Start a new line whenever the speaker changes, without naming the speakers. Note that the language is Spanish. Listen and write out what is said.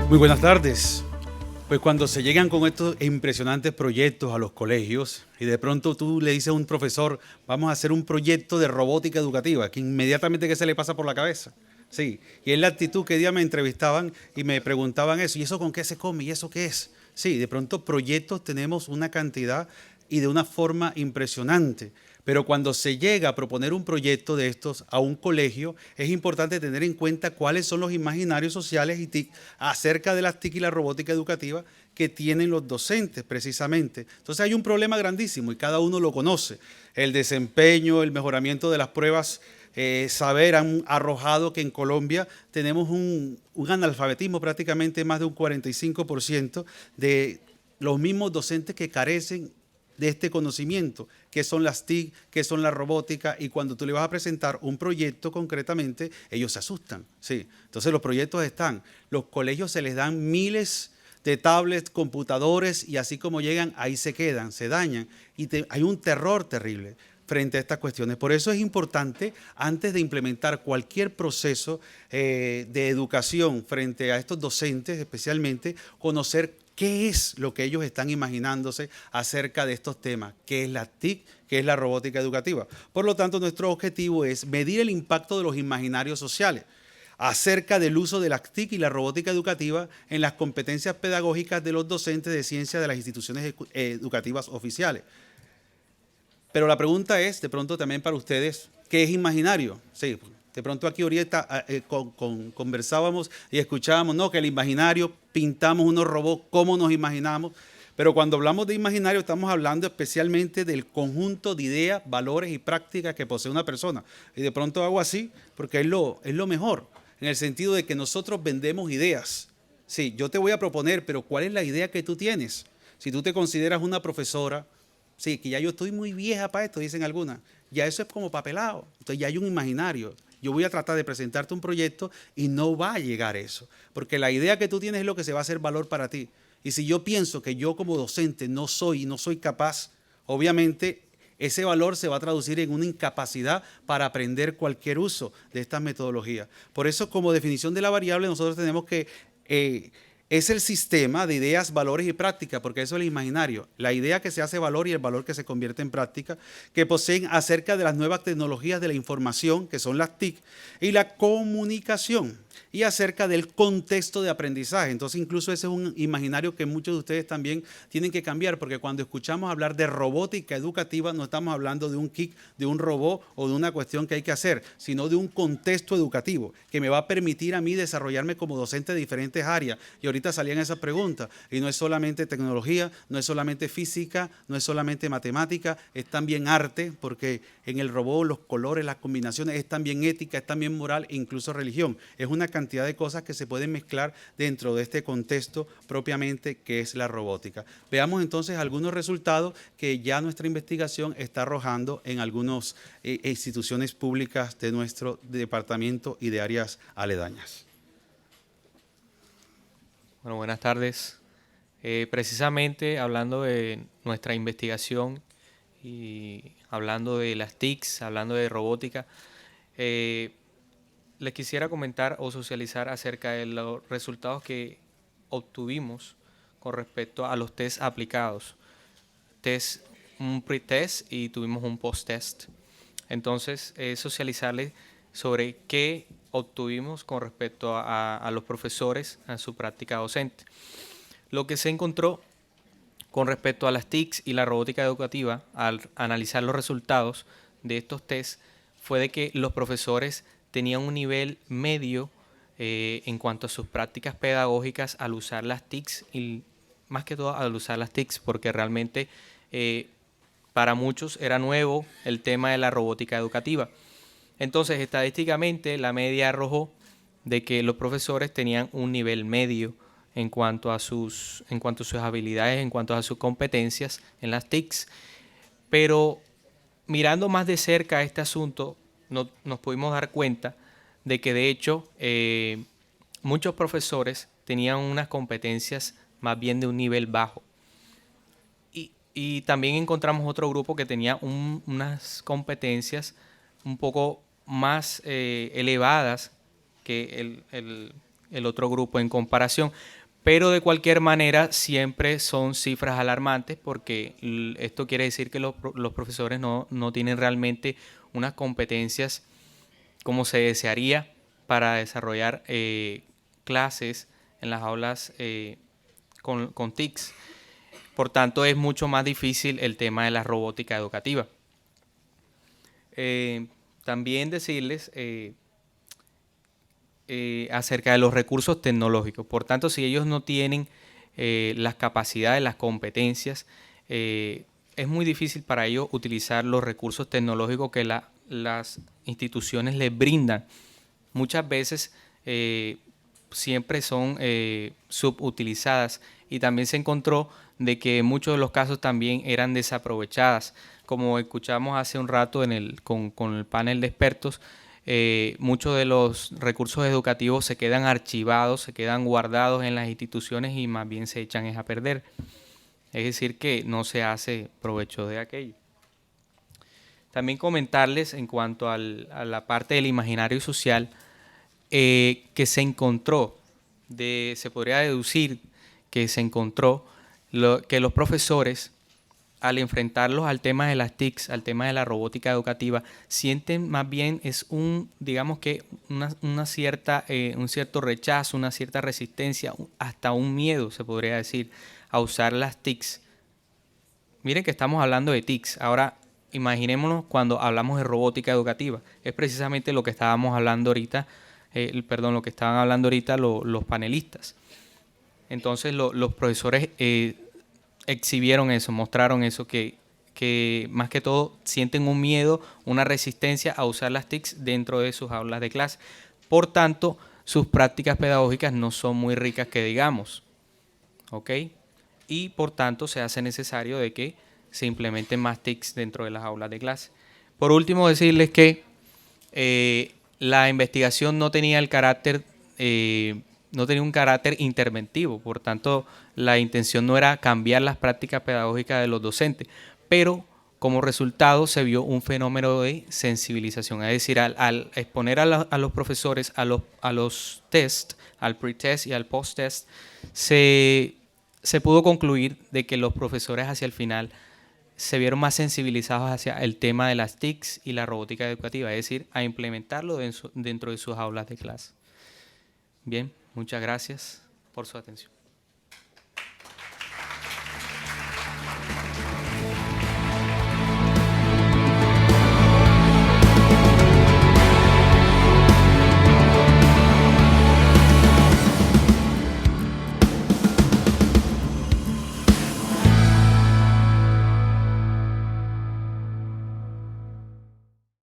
Muy buenas tardes. Pues cuando se llegan con estos impresionantes proyectos a los colegios y de pronto tú le dices a un profesor, vamos a hacer un proyecto de robótica educativa, que inmediatamente ¿qué se le pasa por la cabeza? Sí, y es la actitud que día me entrevistaban y me preguntaban eso, ¿y eso con qué se come? ¿Y eso qué es? Sí, de pronto proyectos tenemos una cantidad y de una forma impresionante. Pero cuando se llega a proponer un proyecto de estos a un colegio, es importante tener en cuenta cuáles son los imaginarios sociales y TIC acerca de las TIC y la robótica educativa que tienen los docentes precisamente. Entonces hay un problema grandísimo y cada uno lo conoce. El desempeño, el mejoramiento de las pruebas, saber han arrojado que en Colombia tenemos un analfabetismo prácticamente más de un 45% de los mismos docentes que carecen de este conocimiento, qué son las TIC, qué son la robótica, y cuando tú le vas a presentar un proyecto concretamente, ellos se asustan. Sí. Entonces los proyectos están, los colegios se les dan miles de tablets, computadores, y así como llegan, ahí se quedan, se dañan, y hay un terror terrible frente a estas cuestiones. Por eso es importante, antes de implementar cualquier proceso de educación frente a estos docentes, especialmente, conocer qué es lo que ellos están imaginándose acerca de estos temas, qué es la TIC, qué es la robótica educativa. Por lo tanto, nuestro objetivo es medir el impacto de los imaginarios sociales acerca del uso de las TIC y la robótica educativa en las competencias pedagógicas de los docentes de ciencia de las instituciones educativas oficiales. Pero la pregunta es, de pronto también para ustedes, ¿qué es imaginario? Sí, de pronto aquí ahorita conversábamos y escuchábamos, no, que el imaginario, pintamos unos robots, cómo nos imaginamos. Pero cuando hablamos de imaginario estamos hablando especialmente del conjunto de ideas, valores y prácticas que posee una persona. Y de pronto hago así porque es lo mejor, en el sentido de que nosotros vendemos ideas. Sí, yo te voy a proponer, pero ¿cuál es la idea que tú tienes? Si tú te consideras una profesora, sí, que ya yo estoy muy vieja para esto, dicen algunas, ya eso es como papelado, entonces ya hay un imaginario. Yo voy a tratar de presentarte un proyecto y no va a llegar eso, porque la idea que tú tienes es lo que se va a hacer valor para ti. Y si yo pienso que yo como docente no soy capaz, obviamente ese valor se va a traducir en una incapacidad para aprender cualquier uso de estas metodologías. Por eso, como definición de la variable, nosotros tenemos que es el sistema de ideas, valores y prácticas, porque eso es el imaginario, la idea que se hace valor y el valor que se convierte en práctica, que poseen acerca de las nuevas tecnologías de la información, que son las TIC, y la comunicación, y acerca del contexto de aprendizaje. Entonces, incluso ese es un imaginario que muchos de ustedes también tienen que cambiar, porque cuando escuchamos hablar de robótica educativa, no estamos hablando de un kit, de un robot o de una cuestión que hay que hacer, sino de un contexto educativo que me va a permitir a mí desarrollarme como docente de diferentes áreas. Y ahorita salían esas preguntas, y no es solamente tecnología, no es solamente física, no es solamente matemática, es también arte, porque en el robot los colores, las combinaciones, es también ética, es también moral e incluso religión. Es una cantidad de cosas que se pueden mezclar dentro de este contexto propiamente que es la robótica. Veamos entonces algunos resultados que ya nuestra investigación está arrojando en algunas instituciones públicas de nuestro departamento y de áreas aledañas.
Bueno, buenas tardes. Precisamente hablando de nuestra investigación y hablando de las TICs, hablando de robótica, les quisiera comentar o socializar acerca de los resultados que obtuvimos con respecto a los test aplicados. Un pre-test y tuvimos un post-test. Entonces, socializarles sobre qué obtuvimos con respecto a los profesores en su práctica docente. Lo que se encontró con respecto a las TICs y la robótica educativa, al analizar los resultados de estos tests, fue de que los profesores tenían un nivel medio en cuanto a sus prácticas pedagógicas al usar las TICs y más que todo al usar las TICs, porque realmente para muchos era nuevo el tema de la robótica educativa. Entonces, estadísticamente, la media arrojó de que los profesores tenían un nivel medio en cuanto a sus habilidades, en cuanto a sus competencias en las TICs. Pero mirando más de cerca este asunto, nos pudimos dar cuenta de que de hecho muchos profesores tenían unas competencias más bien de un nivel bajo. Y también encontramos otro grupo que tenía unas competencias un poco más elevadas que el otro grupo en comparación. Pero de cualquier manera siempre son cifras alarmantes porque esto quiere decir que los profesores no tienen realmente unas competencias como se desearía para desarrollar clases en las aulas con TICs. Por tanto, es mucho más difícil el tema de la robótica educativa. También decirles acerca de los recursos tecnológicos. Por tanto, si ellos no tienen las capacidades, las competencias, es muy difícil para ellos utilizar los recursos tecnológicos que las instituciones les brindan. Muchas veces siempre son subutilizadas, y también se encontró de que en muchos de los casos también eran desaprovechadas. Como escuchamos hace un rato con el panel de expertos, muchos de los recursos educativos se quedan archivados, se quedan guardados en las instituciones y más bien se echan a perder. Es decir, que no se hace provecho de aquello. También comentarles en cuanto a la parte del imaginario social, que se encontró, se podría deducir que se encontró que los profesores, al enfrentarlos al tema de las TICs, al tema de la robótica educativa, sienten más bien digamos que un cierto rechazo, una cierta resistencia, hasta un miedo, se podría decir, a usar las TICs. Miren que estamos hablando de TICs. Ahora, imaginémonos cuando hablamos de robótica educativa. Es precisamente lo que estábamos hablando ahorita, lo que estaban hablando ahorita los panelistas. Entonces, los profesores exhibieron eso, mostraron eso, que más que todo sienten un miedo, una resistencia a usar las TICs dentro de sus aulas de clase. Por tanto, sus prácticas pedagógicas no son muy ricas que digamos, ¿ok? Y por tanto se hace necesario de que se implementen más TICs dentro de las aulas de clase. Por último, decirles que la investigación no tenía un carácter interventivo, por tanto la intención no era cambiar las prácticas pedagógicas de los docentes, pero como resultado se vio un fenómeno de sensibilización, es decir, al exponer a los profesores a los test, al pre-test y al post-test, se pudo concluir de que los profesores hacia el final se vieron más sensibilizados hacia el tema de las TICs y la robótica educativa, es decir, a implementarlo dentro de sus aulas de clase. Bien, muchas gracias por su atención.